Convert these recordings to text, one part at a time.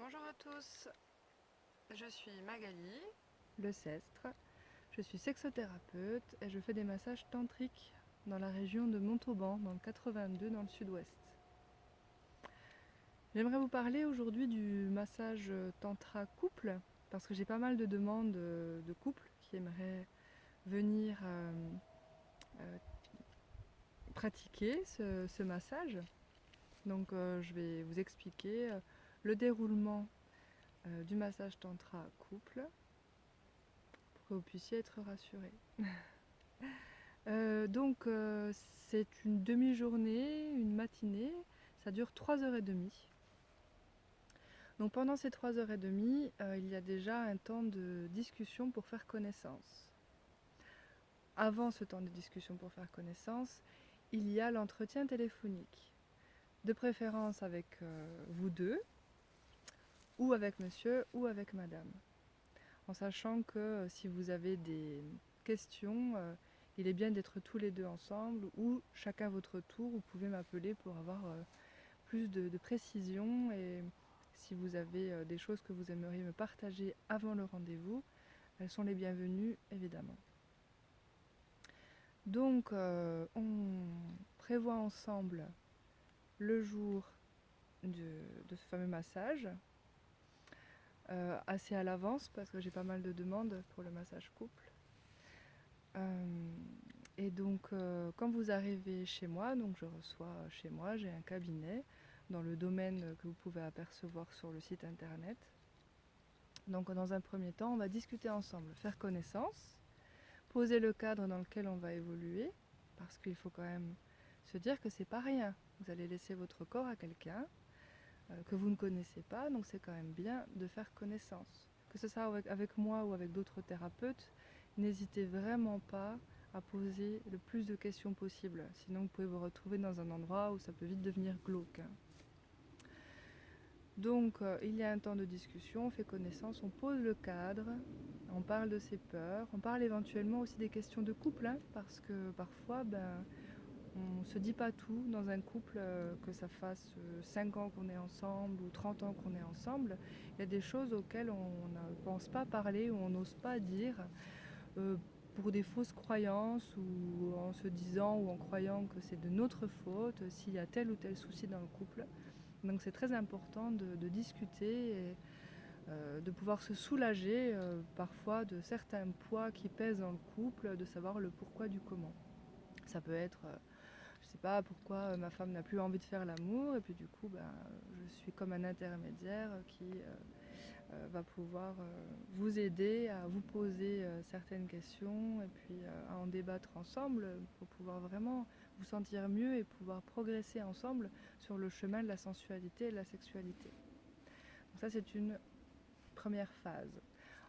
Bonjour à tous, je suis Magali, le Cestre, je suis sexothérapeute et je fais des massages tantriques dans la région de Montauban, dans le 82, dans le sud-ouest. J'aimerais vous parler aujourd'hui du massage tantra couple, parce que j'ai pas mal de demandes de couples qui aimeraient venir euh, pratiquer ce massage. Donc je vais vous expliquer le déroulement du massage tantra couple pour que vous puissiez être rassurés. C'est une demi-journée, une matinée, ça dure 3h30. Donc pendant ces 3h30, il y a déjà un temps de discussion pour faire connaissance. Avant ce temps de discussion pour faire connaissance, il y a l'entretien téléphonique, de préférence avec vous deux, ou avec monsieur ou avec madame. En sachant que si vous avez des questions, il est bien d'être tous les deux ensemble ou chacun à votre tour. Vous pouvez m'appeler pour avoir plus de précision, et si vous avez des choses que vous aimeriez me partager avant le rendez-vous, elles sont les bienvenues évidemment. Donc on prévoit ensemble le jour de ce fameux massage, assez à l'avance parce que j'ai pas mal de demandes pour le massage couple. Quand vous arrivez chez moi, donc je reçois chez moi, j'ai un cabinet dans le domaine que vous pouvez apercevoir sur le site internet. Donc dans un premier temps, on va discuter ensemble, faire connaissance, poser le cadre dans lequel on va évoluer, parce qu'il faut quand même se dire que c'est pas rien. Vous allez laisser votre corps à quelqu'un que vous ne connaissez pas, donc c'est quand même bien de faire connaissance. Que ce soit avec moi ou avec d'autres thérapeutes, n'hésitez vraiment pas à poser le plus de questions possible, sinon vous pouvez vous retrouver dans un endroit où ça peut vite devenir glauque. Donc il y a un temps de discussion, on fait connaissance, on pose le cadre, on parle de ses peurs, on parle éventuellement aussi des questions de couple, parce que parfois on ne se dit pas tout dans un couple, que ça fasse 5 ans qu'on est ensemble ou 30 ans qu'on est ensemble. Il y a des choses auxquelles on ne pense pas parler ou on n'ose pas dire, euh, pour des fausses croyances, ou en se disant ou en croyant que c'est de notre faute s'il y a tel ou tel souci dans le couple. Donc c'est très important de discuter et de pouvoir se soulager parfois de certains poids qui pèsent dans le couple, de savoir le pourquoi du comment. Ça peut être je sais pas pourquoi ma femme n'a plus envie de faire l'amour, et puis du coup je suis comme un intermédiaire qui va pouvoir vous aider à vous poser certaines questions, et puis à en débattre ensemble pour pouvoir vraiment vous sentir mieux et pouvoir progresser ensemble sur le chemin de la sensualité et de la sexualité. Donc ça, c'est une première phase.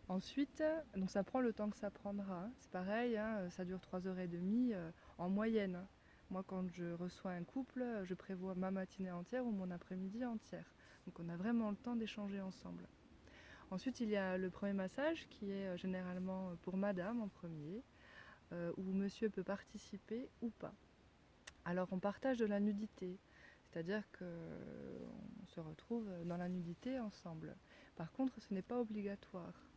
Ensuite, donc ça prend le temps que ça prendra. C'est pareil, ça dure 3h30 en moyenne. Moi, quand je reçois un couple, je prévois ma matinée entière ou mon après-midi entière. Donc on a vraiment le temps d'échanger ensemble. Ensuite, il y a le premier massage qui est généralement pour madame en premier, où monsieur peut participer ou pas. Alors on partage de la nudité, c'est-à-dire qu'on se retrouve dans la nudité ensemble. Par contre, ce n'est pas obligatoire.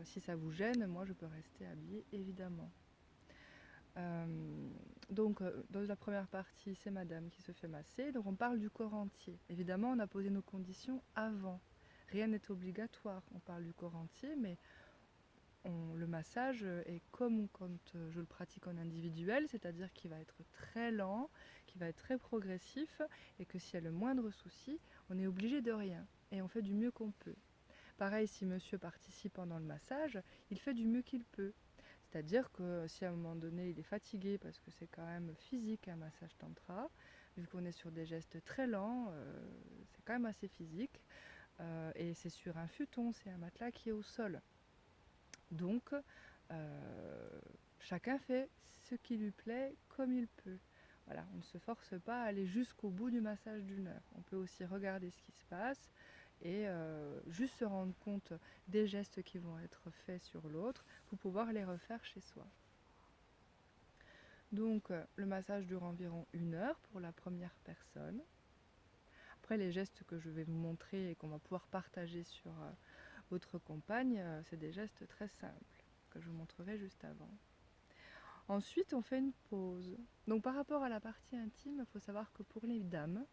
Si ça vous gêne, moi je peux rester habillée évidemment. Euh, dans la première partie, c'est madame qui se fait masser, donc on parle du corps entier. Évidemment, on a posé nos conditions avant. Rien n'est obligatoire, on parle du corps entier, mais le massage est comme quand je le pratique en individuel, c'est-à-dire qu'il va être très lent, qu'il va être très progressif, et que s'il y a le moindre souci, on est obligé de rien, et on fait du mieux qu'on peut. Pareil, si monsieur participe pendant le massage, il fait du mieux qu'il peut. C'est-à-dire que si à un moment donné il est fatigué, parce que c'est quand même physique un massage tantra, vu qu'on est sur des gestes très lents, c'est quand même assez physique, et c'est sur un futon, c'est un matelas qui est au sol. Donc, chacun fait ce qui lui plaît comme il peut. Voilà, on ne se force pas à aller jusqu'au bout du massage d'1 heure. On peut aussi regarder ce qui se passe et juste se rendre compte des gestes qui vont être faits sur l'autre pour pouvoir les refaire chez soi. Donc, le massage dure environ 1 heure pour la première personne. Après, les gestes que je vais vous montrer et qu'on va pouvoir partager sur votre compagne, c'est des gestes très simples que je vous montrerai juste avant. Ensuite, on fait une pause. Donc par rapport à la partie intime, il faut savoir que pour les dames,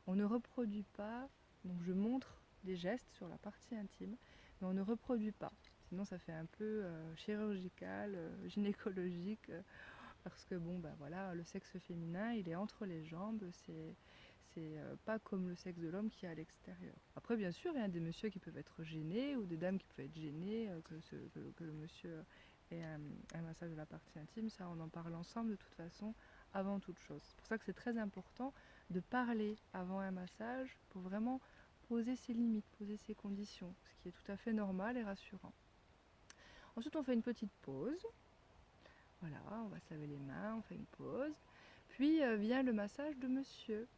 on ne reproduit pas, donc je montre des gestes sur la partie intime, mais on ne reproduit pas. Sinon ça fait un peu chirurgical, gynécologique, parce que bon, ben voilà, le sexe féminin, il est entre les jambes, c'est pas comme le sexe de l'homme qui est à l'extérieur. Après, bien sûr, il y a des messieurs qui peuvent être gênés ou des dames qui peuvent être gênées que le monsieur ait un massage de la partie intime. Ça, on en parle ensemble de toute façon avant toute chose. C'est pour ça que c'est très important de parler avant un massage pour vraiment poser ses limites, poser ses conditions, ce qui est tout à fait normal et rassurant. Ensuite, on fait une petite pause. Voilà, on va se laver les mains, on fait une pause. Puis vient le massage de monsieur,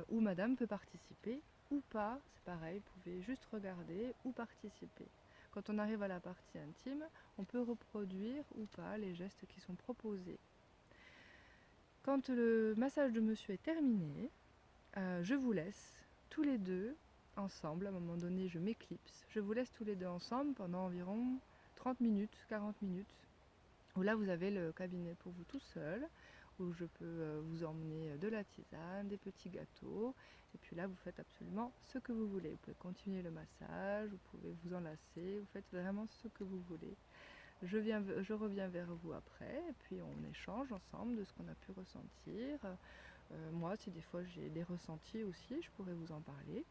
où madame peut participer ou pas, c'est pareil, vous pouvez juste regarder ou participer. Quand on arrive à la partie intime, on peut reproduire ou pas les gestes qui sont proposés. Quand le massage de monsieur est terminé, je vous laisse tous les deux ensemble. À un moment donné, je m'éclipse. Je vous laisse tous les deux ensemble pendant environ 30 minutes, 40 minutes, où là vous avez le cabinet pour vous tout seul, où je peux vous emmener de la tisane, des petits gâteaux, et puis là vous faites absolument ce que vous voulez. Vous pouvez continuer le massage, vous pouvez vous enlacer, vous faites vraiment ce que vous voulez. Je reviens vers vous après, et puis on échange ensemble de ce qu'on a pu ressentir. Moi, si des fois j'ai des ressentis aussi, je pourrais vous en parler.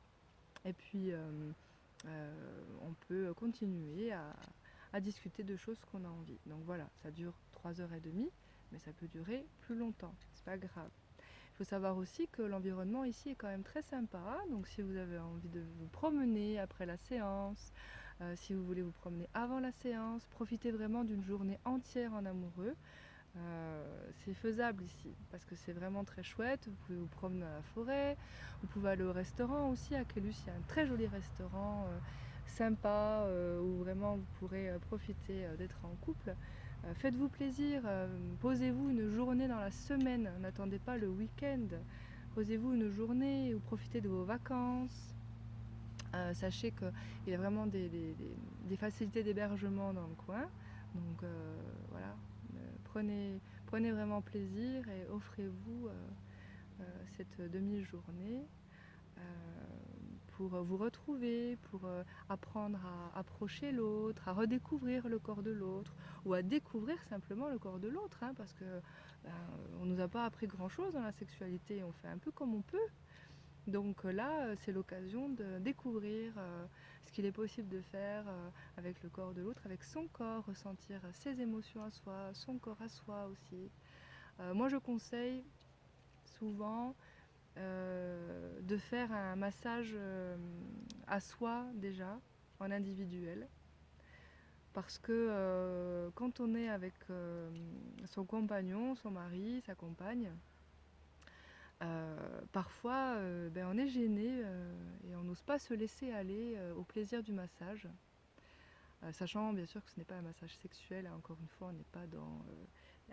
Et puis on peut continuer à discuter de choses qu'on a envie. Donc voilà, ça dure 3h30, mais ça peut durer plus longtemps, c'est pas grave. Il faut savoir aussi que l'environnement ici est quand même très sympa, donc si vous avez envie de vous promener après la séance, si vous voulez vous promener avant la séance, profitez vraiment d'une journée entière en amoureux. C'est faisable ici parce que c'est vraiment très chouette. Vous pouvez vous promener dans la forêt, vous pouvez aller au restaurant aussi. À Quelus, il y a un très joli restaurant sympa où vraiment vous pourrez profiter d'être en couple. Faites-vous plaisir, posez-vous une journée dans la semaine, n'attendez pas le week-end. Posez-vous une journée ou profitez de vos vacances. Sachez qu'il y a vraiment des facilités d'hébergement dans le coin. Donc voilà, prenez vraiment plaisir et offrez-vous cette demi-journée pour vous retrouver, pour apprendre à approcher l'autre, à redécouvrir le corps de l'autre ou à découvrir simplement le corps de l'autre, hein, parce que on nous a pas appris grand-chose dans la sexualité, on fait un peu comme on peut. Donc là, c'est l'occasion de découvrir ce qu'il est possible de faire avec le corps de l'autre, avec son corps, ressentir ses émotions à soi, son corps à soi aussi. Moi, je conseille souvent de faire un massage à soi déjà, en individuel. Parce que quand on est avec son compagnon, son mari, sa compagne, parfois on est gêné et on n'ose pas se laisser aller au plaisir du massage. Sachant bien sûr que ce n'est pas un massage sexuel, hein, encore une fois on n'est pas dans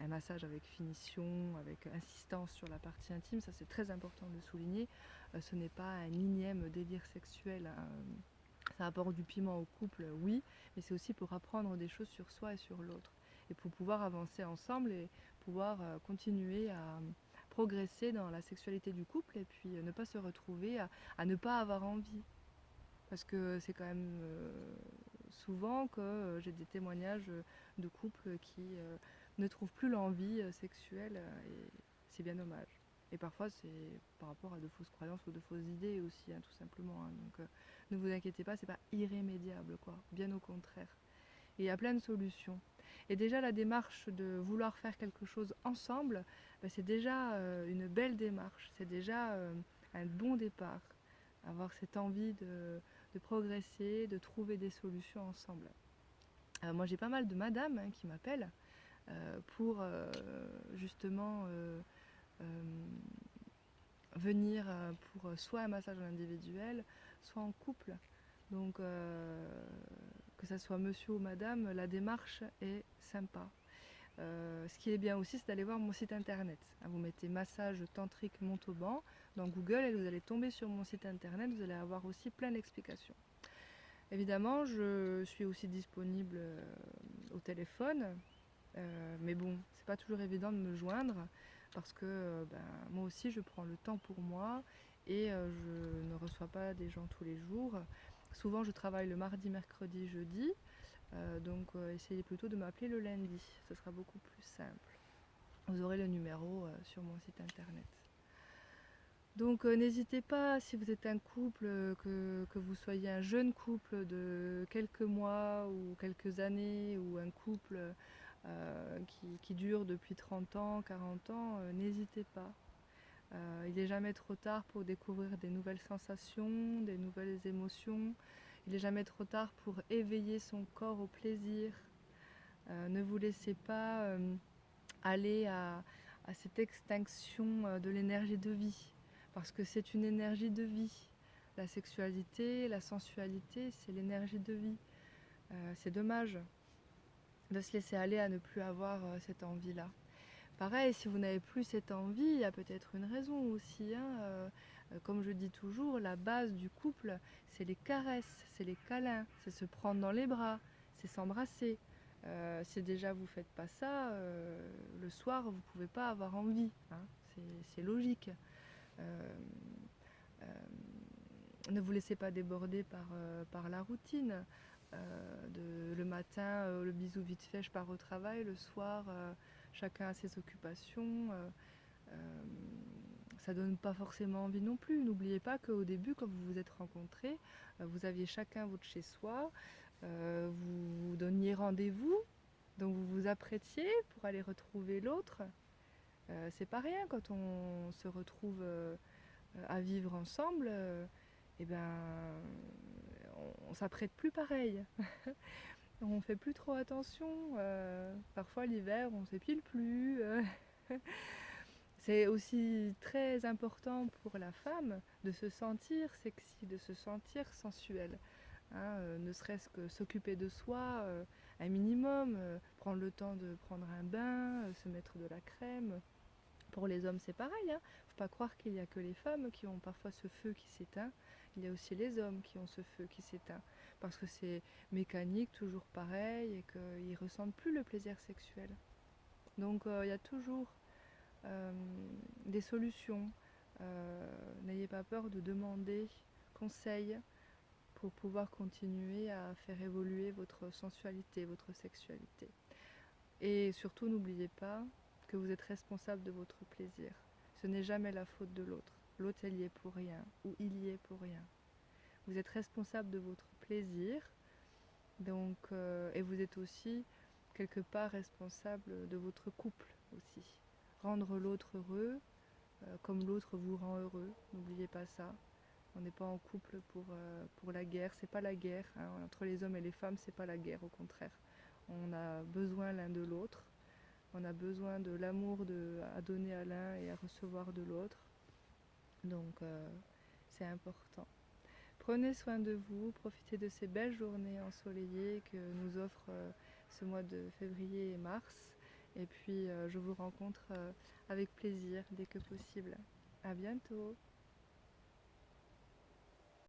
un massage avec finition, avec insistance sur la partie intime, ça c'est très important de le souligner. Ce n'est pas un énième délire sexuel, hein. Ça apporte du piment au couple, oui, mais c'est aussi pour apprendre des choses sur soi et sur l'autre. Et pour pouvoir avancer ensemble et pouvoir continuer à progresser dans la sexualité du couple et puis ne pas se retrouver à ne pas avoir envie. Parce que c'est quand même souvent que j'ai des témoignages de couples qui ne trouvent plus l'envie sexuelle et c'est bien dommage. Et parfois c'est par rapport à de fausses croyances ou de fausses idées aussi, hein, tout simplement. Hein. Donc ne vous inquiétez pas, c'est pas irrémédiable, quoi. Bien au contraire. Et il y a plein de solutions. Et déjà la démarche de vouloir faire quelque chose ensemble, c'est déjà une belle démarche. C'est déjà un bon départ. Avoir cette envie de progresser, de trouver des solutions ensemble. Moi j'ai pas mal de madames hein, qui m'appellent pour justement venir pour soit un massage individuel, soit en couple. Donc que ça soit monsieur ou madame, la démarche est sympa. Ce qui est bien aussi, c'est d'aller voir mon site internet. Vous mettez massage tantrique Montauban, dans Google et vous allez tomber sur mon site internet, vous allez avoir aussi plein d'explications. Évidemment, je suis aussi disponible au téléphone, mais bon, c'est pas toujours évident de me joindre parce que moi aussi je prends le temps pour moi et je ne reçois pas des gens tous les jours. Souvent je travaille le mardi, mercredi, jeudi, donc essayez plutôt de m'appeler le lundi, ce sera beaucoup plus simple. Vous aurez le numéro sur mon site internet. Donc n'hésitez pas, si vous êtes un couple, que vous soyez un jeune couple de quelques mois ou quelques années, ou un couple qui dure depuis 30 ans, 40 ans, n'hésitez pas. Il n'est jamais trop tard pour découvrir des nouvelles sensations, des nouvelles émotions. Il n'est jamais trop tard pour éveiller son corps au plaisir. Ne vous laissez pas aller à cette extinction de l'énergie de vie. Parce que c'est une énergie de vie. La sexualité, la sensualité, c'est l'énergie de vie. C'est dommage de se laisser aller à ne plus avoir cette envie-là. Pareil, si vous n'avez plus cette envie, il y a peut-être une raison aussi. Comme je dis toujours, la base du couple, c'est les caresses, c'est les câlins, c'est se prendre dans les bras, c'est s'embrasser. Si déjà vous ne faites pas ça, le soir, vous ne pouvez pas avoir envie. C'est logique. Ne vous laissez pas déborder par la routine. Le matin, le bisou vite fait, je pars au travail. Le soir, chacun a ses occupations. Ça donne pas forcément envie non plus. N'oubliez pas qu'au début, quand vous vous êtes rencontrés, vous aviez chacun votre chez-soi. Vous vous donniez rendez-vous. Donc vous vous apprêtiez pour aller retrouver l'autre. C'est pas rien quand on se retrouve à vivre ensemble. On s'apprête plus pareil. On fait plus trop attention. Parfois l'hiver, on s'épile plus. C'est aussi très important pour la femme de se sentir sexy, de se sentir sensuelle. Ne serait-ce que s'occuper de soi, un minimum, prendre le temps de prendre un bain, se mettre de la crème. Pour les hommes, c'est pareil. Faut pas croire qu'il n'y a que les femmes qui ont parfois ce feu qui s'éteint. Il y a aussi les hommes qui ont ce feu qui s'éteint. Parce que c'est mécanique, toujours pareil, et qu'ils ne ressentent plus le plaisir sexuel. Donc il y a toujours des solutions. N'ayez pas peur de demander conseil pour pouvoir continuer à faire évoluer votre sensualité, votre sexualité. Et surtout, n'oubliez pas que vous êtes responsable de votre plaisir. Ce n'est jamais la faute de l'autre. L'autre, elle y est pour rien, ou il y est pour rien. Vous êtes responsable de votre plaisir, donc, et vous êtes aussi quelque part responsable de votre couple aussi. Rendre l'autre heureux, comme l'autre vous rend heureux. N'oubliez pas ça. On n'est pas en couple pour la guerre. C'est pas la guerre. Entre les hommes et les femmes, c'est pas la guerre, au contraire. On a besoin l'un de l'autre. On a besoin de l'amour à donner à l'un et à recevoir de l'autre. Donc c'est important. Prenez soin de vous, profitez de ces belles journées ensoleillées que nous offre ce mois de février et mars. Et puis je vous rencontre avec plaisir dès que possible. À bientôt.